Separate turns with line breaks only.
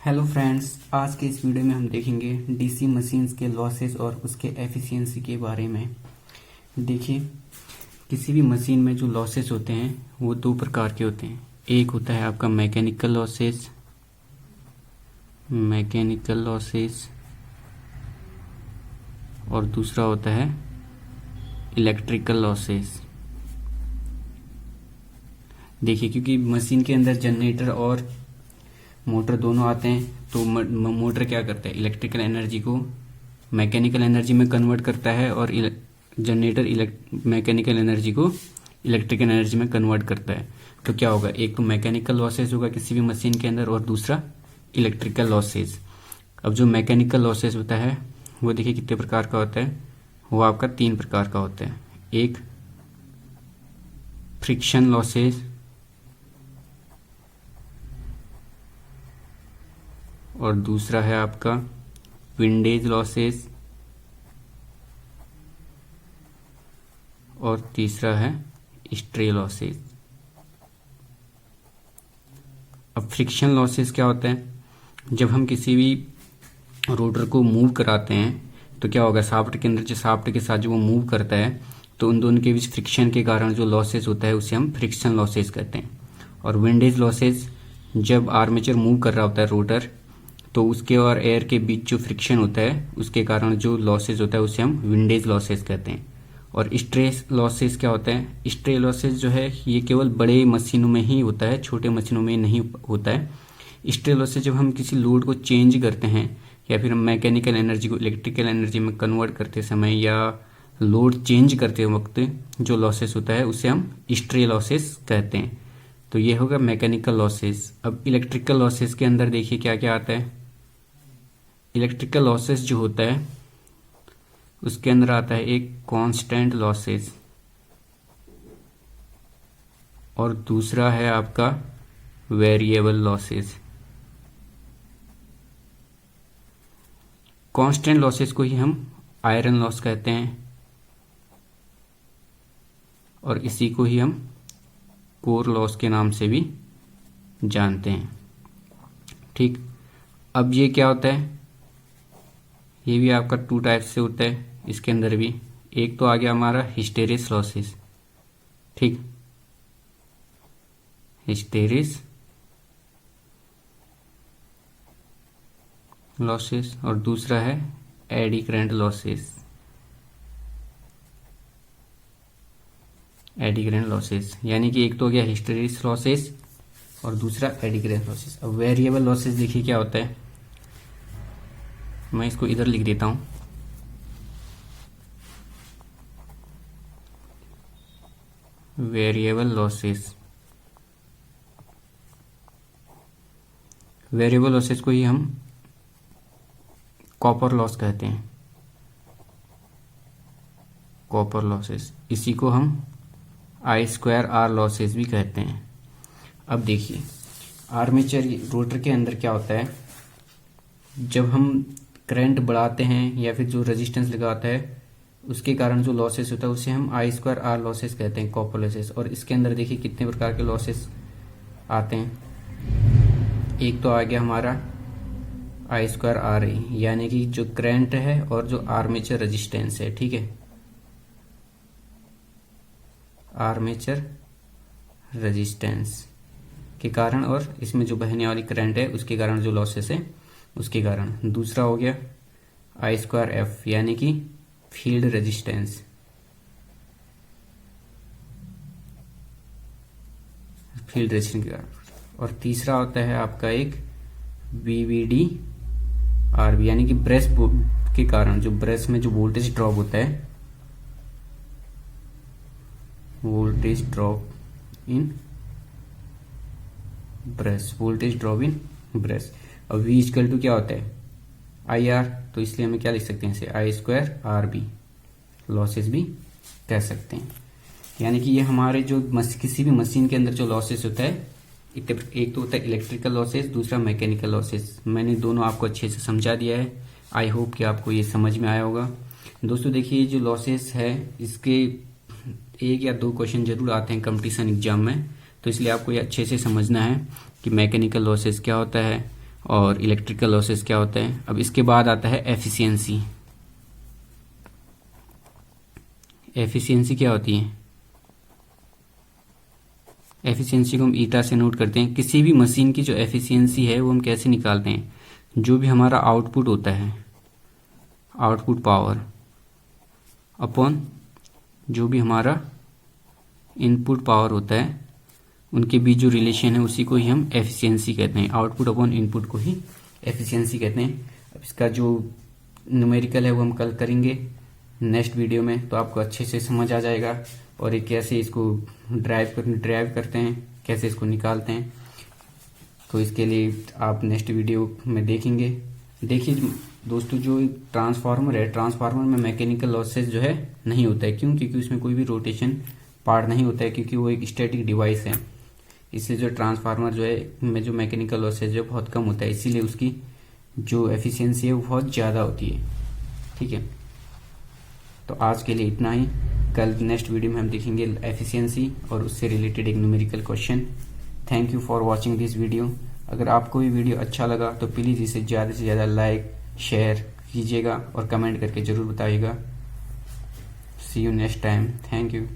Hello friends, आज के इस वीडियो में हम देखेंगे डीसी मशीन्स के लॉसेस और उसके एफिशिएंसी के बारे में। देखिए, किसी भी मशीन में जो लॉसेस होते हैं वो दो प्रकार के होते हैं। एक होता है आपका मैकेनिकल लॉसेस और दूसरा होता है इलेक्ट्रिकल लॉसेस। देखिए, क्योंकि मशीन के अंदर जनरेटर और मोटर दोनों आते हैं, तो मोटर क्या करता है, इलेक्ट्रिकल एनर्जी को मैकेनिकल एनर्जी में कन्वर्ट करता है और जनरेटर मैकेनिकल एनर्जी को इलेक्ट्रिकल एनर्जी में कन्वर्ट करता है। तो क्या होगा, एक तो मैकेनिकल लॉसेस होगा किसी भी मशीन के अंदर और दूसरा इलेक्ट्रिकल लॉसेस। अब जो मैकेनिकल लॉसेस होता है वो देखिए कितने प्रकार का होता है, वो आपका 3 प्रकार का होता है। एक फ्रिक्शन लॉसेस, और दूसरा है आपका विंडेज लॉसेस, और तीसरा है स्ट्रे लॉसेस। अब फ्रिक्शन लॉसेस क्या होता है, जब हम किसी भी रोटर को मूव कराते हैं तो क्या होगा, शाफ्ट के अंदर जो शाफ्ट के साथ जो वो मूव करता है तो उन दोनों के बीच फ्रिक्शन के कारण जो लॉसेस होता है उसे हम फ्रिक्शन लॉसेस कहते हैं। और विंडेज लॉसेस, जब आर्मेचर मूव कर रहा होता है रोटर, तो उसके और एयर के बीच जो फ्रिक्शन होता है उसके कारण जो लॉसेस होता है उसे हम विंडेज लॉसेस कहते हैं। और स्ट्रेस लॉसेस क्या होता है, स्ट्रे लॉसेस जो है ये केवल बड़े मशीनों में ही होता है, छोटे मशीनों में नहीं होता है। स्ट्रे लॉसेस जब हम किसी लोड को चेंज करते हैं या फिर हम मैकेनिकल एनर्जी को इलेक्ट्रिकल एनर्जी में कन्वर्ट करते समय या लोड चेंज करते वक्त जो लॉसेस होता है उसे हम स्ट्रे लॉसेस कहते हैं। तो ये होगा मैकेनिकल लॉसेस। अब इलेक्ट्रिकल लॉसेस के अंदर देखिए क्या क्या आता है। इलेक्ट्रिकल लॉसेस जो होता है उसके अंदर आता है एक कांस्टेंट लॉसेस और दूसरा है आपका वेरिएबल लॉसेस। कांस्टेंट लॉसेस को ही हम आयरन लॉस कहते हैं और इसी को ही हम कोर लॉस के नाम से भी जानते हैं। ठीक, अब ये क्या होता है, ये भी आपका 2 टाइप से होता है। इसके अंदर भी एक तो आ गया हमारा हिस्टेरिस लॉसेस, ठीक, हिस्टेरिस लॉसेस, और दूसरा है eddy current losses. Eddy current losses यानी कि एक तो हो गया हिस्टेरिस लॉसेस और दूसरा एडी करंट लॉसेस। अब वेरिएबल लॉसेस देखिए क्या होता है, मैं इसको इधर लिख देता हूं। वेरिएबल लॉसेस, वेरिएबल लॉसेस को ही हम कॉपर लॉस कहते हैं, कॉपर लॉसेस। इसी को हम I²R लॉसेस भी कहते हैं। अब देखिए, आर्मेचर रोटर के अंदर क्या होता है, जब हम करंट बढ़ाते हैं या फिर जो रेजिस्टेंस लगाता है उसके कारण जो लॉसेस होता है उसे हम I²R लॉसेस कहते हैं, कॉपर लॉसेस। और इसके अंदर देखिए कितने प्रकार के लॉसेस आते हैं। एक तो आ गया हमारा I²RA यानी कि जो करंट है और जो आर्मेचर रेजिस्टेंस है, ठीक है, आर्मेचर रेजिस्टेंस के कारण और इसमें जो बहने वाली करंट है उसके कारण जो लॉसेस है उसके कारण। दूसरा हो गया I²F यानी कि फील्ड रेजिस्टेंस, फील्ड रेजिस्टेंस के कारण। और तीसरा होता है आपका एक VVD-RB यानी कि ब्रश के कारण, जो ब्रश में जो वोल्टेज ड्रॉप होता है, voltage drop in brush, voltage drop in brush. अब V = क्या होता है, IR, तो इसलिए हमें क्या लिख सकते हैं इसे I²RB लॉसेस भी कह सकते हैं। यानी कि ये हमारे जो किसी भी मशीन के अंदर जो लॉसेस होता है, एक तो होता है इलेक्ट्रिकल लॉसेस, दूसरा मैकेनिकल लॉसेस। मैंने दोनों आपको अच्छे से समझा दिया है। आई होप कि आपको ये समझ में आया होगा। दोस्तों देखिए, जो लॉसेस है इसके 1 या 2 क्वेश्चन जरूर आते हैं कंपटीशन एग्जाम में, तो इसलिए आपको ये अच्छे से समझना है कि मैकेनिकल लॉसेस क्या होता है और इलेक्ट्रिकल लॉसेस क्या होता है। अब इसके बाद आता है एफिशिएंसी। एफिशिएंसी क्या होती है? एफिशिएंसी को हम ईटा से नोट करते हैं। किसी भी मशीन की जो एफिशिएंसी है वो हम कैसे निकालते हैं? जो भी हमारा आउटपुट होता है, आउटपुट पावर अपॉन जो भी हमारा इनपुट पावर होता है, उनके बीच जो रिलेशन है उसी को ही हम एफिशिएंसी कहते हैं। आउटपुट अपॉन इनपुट को ही एफिशिएंसी कहते हैं। अब इसका जो न्यूमेरिकल है वो हम कल करेंगे नेक्स्ट वीडियो में, तो आपको अच्छे से समझ आ जाएगा और ये कैसे इसको ड्राइव करते हैं, कैसे इसको निकालते हैं। तो इसके लिए आप नेक्स्ट वीडियो में देखेंगे। देखिए दोस्तों, जो ट्रांसफार्मर है, ट्रांसफार्मर में मैकेनिकल लॉसेस जो है नहीं होता है। क्यों? क्योंकि उसमें कोई भी रोटेशन पार्ट नहीं होता है, क्योंकि वो एक स्टैटिक डिवाइस है। इसलिए जो ट्रांसफार्मर जो है में जो मैकेनिकल लॉसेज जो बहुत कम होता है, इसीलिए उसकी जो एफिशिएंसी है वो बहुत ज़्यादा होती है। ठीक है, तो आज के लिए इतना ही। कल नेक्स्ट वीडियो में हम देखेंगे एफिशिएंसी और उससे रिलेटेड एक numerical question. Thank you for watching this video. अगर आपको ये वीडियो अच्छा लगा तो प्लीज़ इसे ज़्यादा से ज़्यादा लाइक शेयर कीजिएगा और कमेंट करके ज़रूर बताइएगा। See you next time. Thank you.